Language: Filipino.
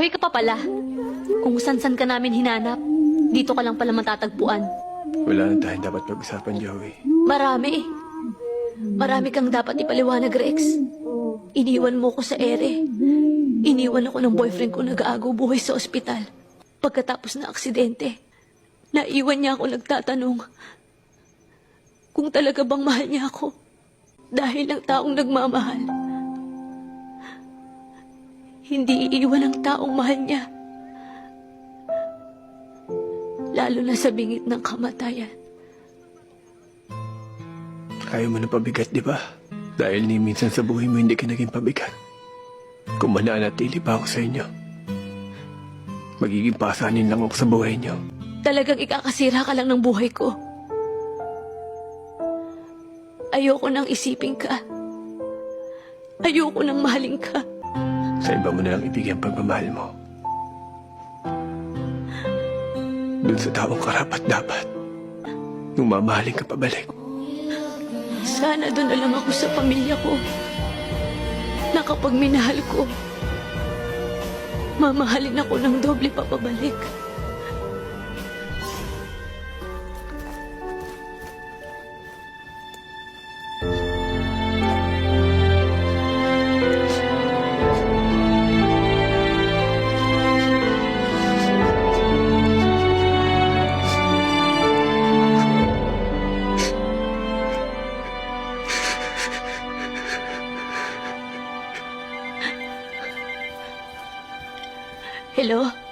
Buhay ka pa pala. Kung san-san ka namin hinanap, dito ka lang pala matatagpuan. Wala na tayong dapat pag-usapan, Joey. Marami. Marami kang dapat ipaliwanag, Rex. Iniwan mo ko sa ere. Iniwan ako ng boyfriend ko nag-aagaw buhay sa ospital. Pagkatapos ng aksidente, naiwan niya ako nagtatanong kung talaga bang mahal niya ako dahil ng taong nagmamahal. Hindi iiwan ang taong mahal niya. Lalo na sa bingit ng kamatayan. Ayaw mo na pabigat, di ba? Dahil ni minsan sa buhay mo hindi ka naging pabigat. Kung mananatili pa ako sa inyo, magiging pasanin lang ako sa buhay niyo. Talagang ikakasira ka lang ng buhay ko. Ayoko nang isipin ka. Ayoko nang mahalin ka. Sa iba mo na lang ibigay ang pagmamahal mo. Doon sa taong karapat-dapat, nung mamahalin ka pabalik. Sana doon na lang ako sa pamilya ko. Na kapag minahal ko, mamahalin ako ng doble papabalik. Hello?